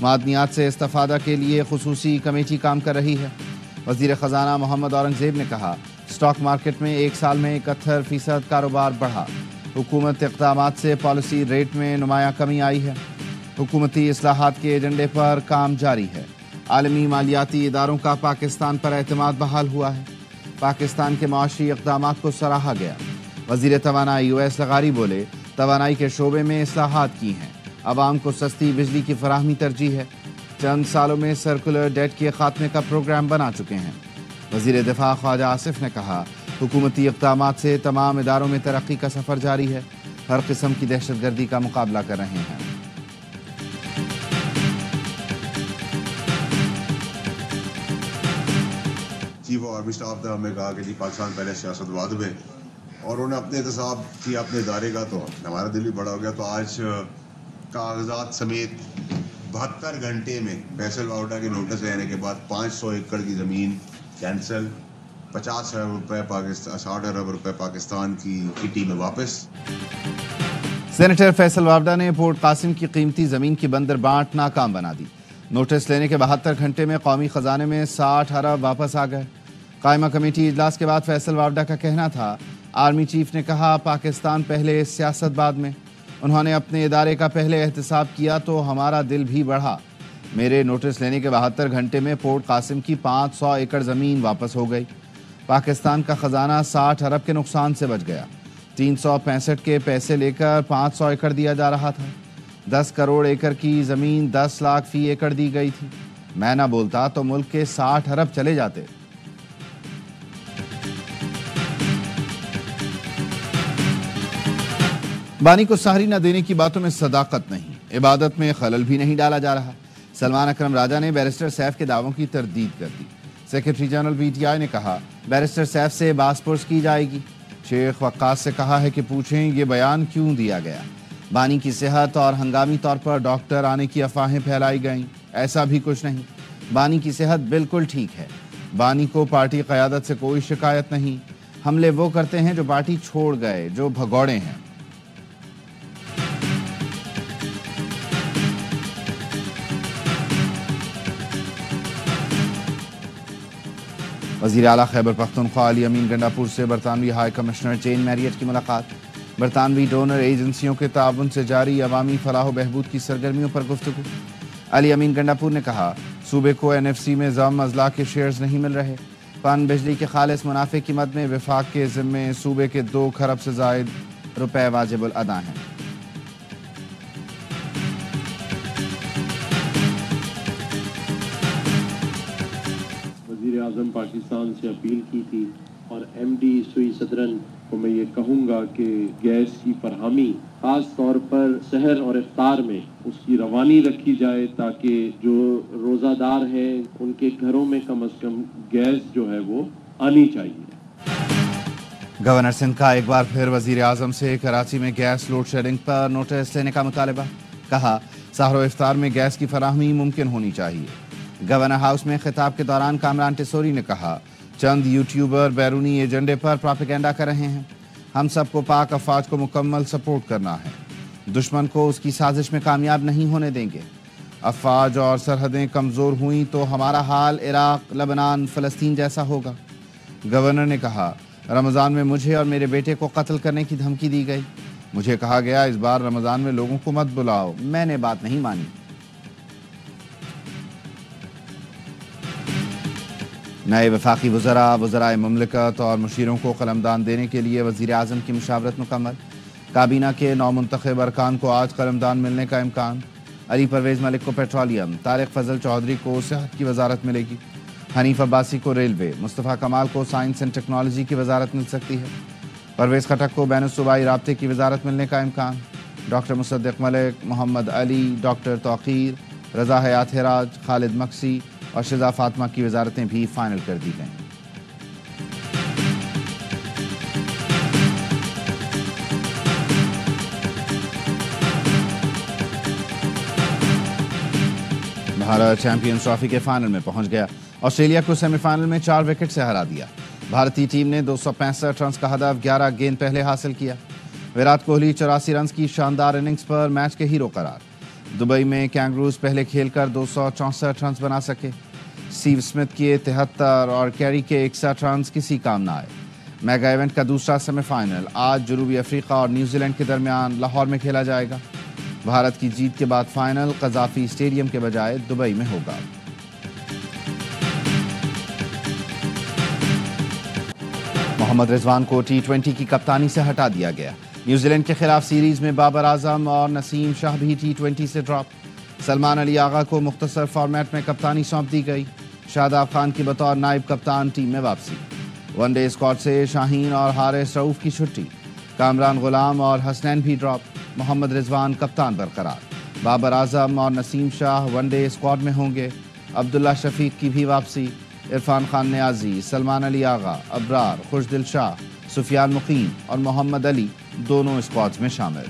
معدنیات سے استفادہ کے لیے خصوصی کمیٹی کام کر رہی ہے۔ وزیر خزانہ محمد اورنگزیب نے کہا اسٹاک مارکیٹ میں ایک سال میں 71% کاروبار بڑھا۔ حکومت اقدامات سے پالیسی ریٹ میں نمایاں کمی آئی ہے۔ حکومتی اصلاحات کے ایجنڈے پر کام جاری ہے۔ عالمی مالیاتی اداروں کا پاکستان پر اعتماد بحال ہوا ہے۔ پاکستان کے معاشی اقدامات کو سراہا گیا۔ وزیر توانائی اویس لغاری بولے توانائی کے شعبے میں اصلاحات کی ہیں، عوام کو سستی بجلی کی فراہمی ترجیح ہے۔ چند سالوں میں سرکولر ڈیٹ کے خاتمے کا پروگرام بنا چکے ہیں۔ وزیر دفاع خواجہ آصف نے کہا حکومتی اقدامات سے تمام اداروں میں ترقی کا سفر جاری ہے، ہر قسم کی دہشت گردی کا مقابلہ کر رہے ہیں۔ چیف آف آرمی اسٹاف نے ہمیں کہا کہ جی پاکستان پہلے سیاست واد میں، اور انہوں نے اپنے احتساب کیا اپنے ادارے کا، تو ہمارا دل بھی بڑا ہو گیا۔ تو آج کاغذات سمیت 72 گھنٹے میں فیصل واوڈا کے نوٹس لینے کے بعد 500 ایکڑ کی زمین کینسل، 50 ارب روپے پاکستان، 60 ارب روپے پاکستان کی کٹی میں واپس۔ سینیٹر فیصل واوڈا نے پورٹ قاسم کی قیمتی زمین کی بندر بانٹ ناکام بنا دی۔ نوٹس لینے کے 72 گھنٹے میں قومی خزانے میں 60 ارب واپس آ گئے۔ قائمہ کمیٹی اجلاس کے بعد فیصل واوڈا کا کہنا تھا آرمی چیف نے کہا پاکستان پہلے سیاست بعد میں، انہوں نے اپنے ادارے کا پہلے احتساب کیا تو ہمارا دل بھی بڑھا۔ میرے نوٹس لینے کے 72 گھنٹے میں پورٹ قاسم کی 500 ایکڑ زمین واپس ہو گئی۔ پاکستان کا خزانہ 60 ارب کے نقصان سے بچ گیا۔ 365 کے پیسے لے کر 500 ایکڑ دیا جا رہا تھا۔ 10 کروڑ ایکڑ کی زمین 10 لاکھ فی ایکڑ دی گئی تھی۔ میں نہ بولتا تو ملک کے 60 ارب چلے جاتے۔ بانی کو سحری نہ دینے کی باتوں میں صداقت نہیں، عبادت میں خلل بھی نہیں ڈالا جا رہا۔ سلمان اکرم راجہ نے بیرسٹر سیف کے دعووں کی تردید کر دی۔ Secretary general P T I نے کہا بیرسٹر سیف سے باس پرس کی جائے گی۔ شیخ وقاص سے کہا ہے کہ پوچھیں یہ بیان کیوں دیا گیا۔ بانی کی صحت اور ہنگامی طور پر ڈاکٹر آنے کی افواہیں پھیلائی گئیں، ایسا بھی کچھ نہیں۔ بانی کی صحت بالکل ٹھیک ہے۔ بانی کو پارٹی قیادت سے کوئی شکایت نہیں۔ حملے وہ کرتے ہیں جو پارٹی چھوڑ گئے، جو بھگوڑے ہیں۔ وزیر اعلیٰ خیبر پختونخوا علی امین گنڈاپور سے برطانوی ہائی کمشنر جین میریٹ کی ملاقات۔ برطانوی ڈونر ایجنسیوں کے تعاون سے جاری عوامی فلاح و بہبود کی سرگرمیوں پر گفتگو۔ علی امین گنڈاپور نے کہا صوبے کو NFC میں ضم اضلاع کے شیئرز نہیں مل رہے۔ پن بجلی کے خالص منافع کی مد میں وفاق کے ذمے صوبے کے 2 کھرب سے زائد روپے واجب الادا ہیں۔ وزیر اعظم پاکستان سے اپیل کی تھی، اور MD سوئی صدرن کو میں یہ کہوں گا کہ گیس کی فراہمی خاص طور پر سحر اور افطار میں اس کی روانی رکھی جائے تاکہ جو روزہ دار ہیں ان کے گھروں میں کم از کم گیس جو ہے وہ آنی چاہیے۔ گورنر سندھ کا ایک بار پھر وزیر اعظم سے کراچی میں گیس لوڈ شیڈنگ پر نوٹس لینے کا مطالبہ۔ کہا سحر و افطار میں گیس کی فراہمی ممکن ہونی چاہیے۔ گورنر ہاؤس میں خطاب کے دوران کامران ٹیسوری نے کہا چند یوٹیوبر بیرونی ایجنڈے پر پراپیگنڈا کر رہے ہیں۔ ہم سب کو پاک افواج کو مکمل سپورٹ کرنا ہے، دشمن کو اس کی سازش میں کامیاب نہیں ہونے دیں گے۔ افواج اور سرحدیں کمزور ہوئیں تو ہمارا حال عراق، لبنان، فلسطین جیسا ہوگا۔ گورنر نے کہا رمضان میں مجھے اور میرے بیٹے کو قتل کرنے کی دھمکی دی گئی۔ مجھے کہا گیا اس بار رمضان میں لوگوں کو مت بلاؤ، میں نے بات نہیں مانی۔ نئے وفاقی وزرائے مملکت اور مشیروں کو قلمدان دینے کے لیے وزیر اعظم کی مشاورت مکمل۔ کابینہ کے نومنتخب ارکان کو آج قلمدان ملنے کا امکان۔ علی پرویز ملک کو پیٹرولیم، طارق فضل چودھری کو صحت کی وزارت ملے گی، حنیف عباسی کو ریلوے، مصطفیٰ کمال کو سائنس اینڈ ٹیکنالوجی کی وزارت مل سکتی ہے۔ پرویز خٹک کو بین الصوبائی رابطے کی وزارت ملنے کا امکان۔ ڈاکٹر مصدق ملک، محمد علی، ڈاکٹر توقیر، رضا حیات ہراج، خالد مکسی اور شزا فاطمہ کی وزارتیں بھی فائنل کر دی گئیں۔ بھارت چیمپئنز ٹرافی کے فائنل میں پہنچ گیا۔ آسٹریلیا کو سیمی فائنل میں 4 وکٹ سے ہرا دیا۔ بھارتی ٹیم نے 265 رنز کا ہدف 11 گیند پہلے حاصل کیا۔ وراٹ کوہلی 84 رنز کی شاندار اننگز پر میچ کے ہیرو قرار۔ دبئی میں کینگروز پہلے کھیل کر 264 رنز بنا سکے. اسٹیو اسمتھ کے 73 اور کیری کے 61 رنز کسی کام نہ آئے. میگا ایونٹ کا دوسرا سیمی فائنل آج جنوبی افریقہ اور نیوزی لینڈ کے درمیان لاہور میں کھیلا جائے گا. بھارت کی جیت کے بعد فائنل قذافی اسٹیڈیم کے بجائے دبئی میں ہوگا. محمد رضوان کو T20 کی کپتانی سے ہٹا دیا گیا. نیوزی لینڈ کے خلاف سیریز میں بابر اعظم اور نسیم شاہ بھی T20 سے ڈراپ. سلمان علی آغا کو مختصر فارمیٹ میں کپتانی سونپ دی گئی. شاداب خان کی بطور نائب کپتان ٹیم میں واپسی. ون ڈے اسکواڈ سے شاہین اور حارث رؤوف کی چھٹی. کامران غلام اور حسنین بھی ڈراپ. محمد رضوان کپتان برقرار. بابر اعظم اور نسیم شاہ ون ڈے اسکواڈ میں ہوں گے. عبداللہ شفیق کی بھی واپسی. عرفان خان نیازی، سلمان علی آغا، ابرار، خوشدل شاہ، سفیان مقیم اور محمد علی دونوں اسکواڈز میں شامل.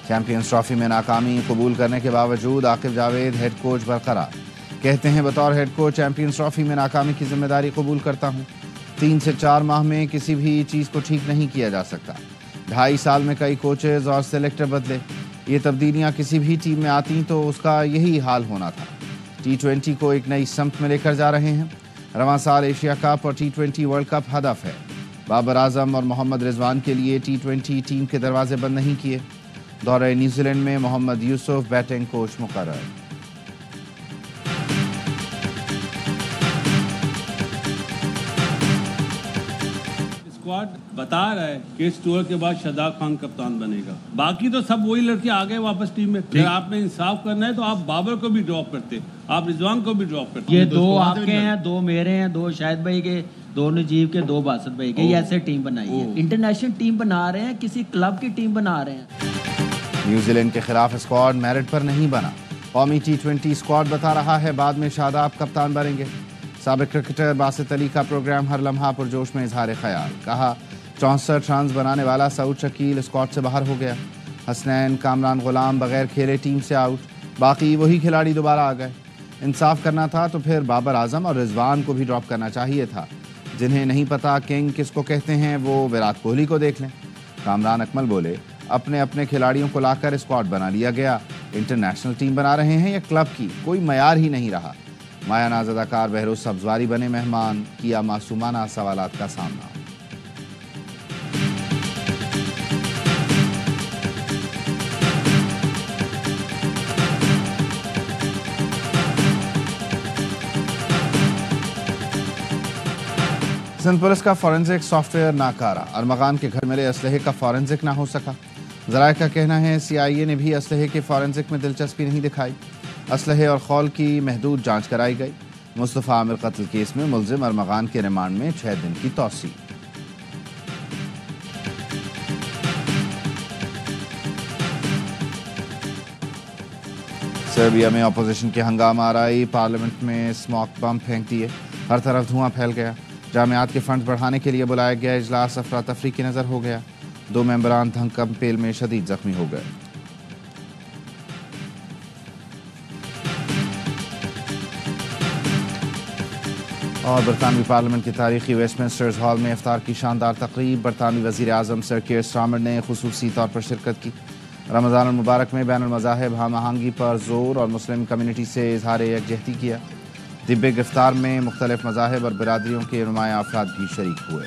چیمپئنز ٹرافی میں ناکامی قبول کرنے کے باوجود عاقب جاوید ہیڈ کوچ برقرار. کہتے ہیں بطور ہیڈ کوچ چیمپئنز ٹرافی میں ناکامی کی ذمہ داری قبول کرتا ہوں. 3 سے 4 ماہ میں کسی بھی چیز کو ٹھیک نہیں کیا جا سکتا. 2.5 سال میں کئی کوچز اور سلیکٹر بدلے. یہ تبدیلیاں کسی بھی ٹیم میں آتی تو اس کا یہی حال ہونا تھا. T20 کو ایک نئی سمت میں لے کر جا رہے ہیں. رواں سال ایشیا کپ اور T20 ورلڈ کپ ہدف ہے. بابر اعظم اور محمد رضوان کے لیے T20 ٹیم کے دروازے بند نہیں کیے. دورہ نیوزی لینڈ میں محمد یوسف بیٹنگ کوچ مقرر. اسکواڈ بتا رہا ہے کہ اس ٹور کے بعد شاداب خان کپتان بنے گا. باقی تو سب وہی لڑکے آ گئے واپس ٹیم میں. اگر آپ نے انصاف کرنا ہے تو آپ بابر کو بھی ڈراپ کرتے, آپ رضوان کو بھی ڈراپ کرتے. یہ 2 آپ کے ہیں, 2 میرے ہیں, 2 شاہد بھائی کے, 2 نجیب کے, 2 باسط بھائی کے. یہ ایسے ٹیم بنائی ہے. انٹرنیشنل ٹیم بنا رہے ہیں, کسی کلب کی ٹیم بنا رہے ہیں. نیوزی لینڈ کے خلاف اسکواڈ میرٹ پر نہیں بنا. قومی T20 اسکواڈ بتا رہا ہے بعد میں شاداب کپتان بنیں گے. سابق کرکٹر باسط علی کا پروگرام ہر لمحہ پرجوش میں اظہار خیال. کہا 64 رنز بنانے والا سعود شکیل اسکواڈ سے باہر ہو گیا. حسنین کامران غلام بغیر کھیلے ٹیم سے آؤٹ. باقی وہی کھلاڑی دوبارہ آ گئے. انصاف کرنا تھا تو پھر بابر اعظم اور رضوان کو بھی ڈراپ کرنا چاہیے تھا. جنہیں نہیں پتا کنگ کس کو کہتے ہیں وہ وراٹ کوہلی کو دیکھ لیں. کامران اکمل بولے اپنے اپنے کھلاڑیوں کو لا کر اسکواڈ بنا لیا گیا. انٹرنیشنل ٹیم بنا رہے ہیں یا کلب کی, کوئی معیار ہی نہیں رہا. مایا ناز اداکار بہروز سبزواری بنے مہمان, کیا معصومانہ سوالات کا سامنا. سندھ پولیس کا فورنزک سافٹ ویئر ناکارہ. ارمغان کے گھر ملے اسلحے کا فورنزک نہ ہو سکا. ذرائع کا کہنا ہے CIA نے بھی اسلحے کے فورنزک میں دلچسپی نہیں دکھائی. اسلحے اور خول کی محدود جانچ کرائی گئی. مصطفیٰ عامر قتل کیس میں ملزم ارمغان کے ریمانڈ میں 6 دن کی توسیع. سربیا میں اپوزیشن کے ہنگامہ آرائی. پارلیمنٹ میں اسموک بم پھینک دیے. ہر طرف دھواں پھیل گیا. جامعات کے فنڈ بڑھانے کے لیے بلایا گیا اجلاس افراتفری کی نظر ہو گیا. 2 ممبران دھنکم پیل میں شدید زخمی ہو گئے. اور برطانوی پارلیمنٹ کی تاریخی ویسٹ منسٹرز ہال میں افطار کی شاندار تقریب. برطانوی وزیر اعظم سر کیئر سٹارمر نے خصوصی طور پر شرکت کی. رمضان المبارک میں بین المذاہب ہم آہنگی پر زور اور مسلم کمیونٹی سے اظہار یکجہتی کیا. دی بگ افطار میں مختلف مذاہب اور برادریوں کے نمایاں افراد بھی شریک ہوئے.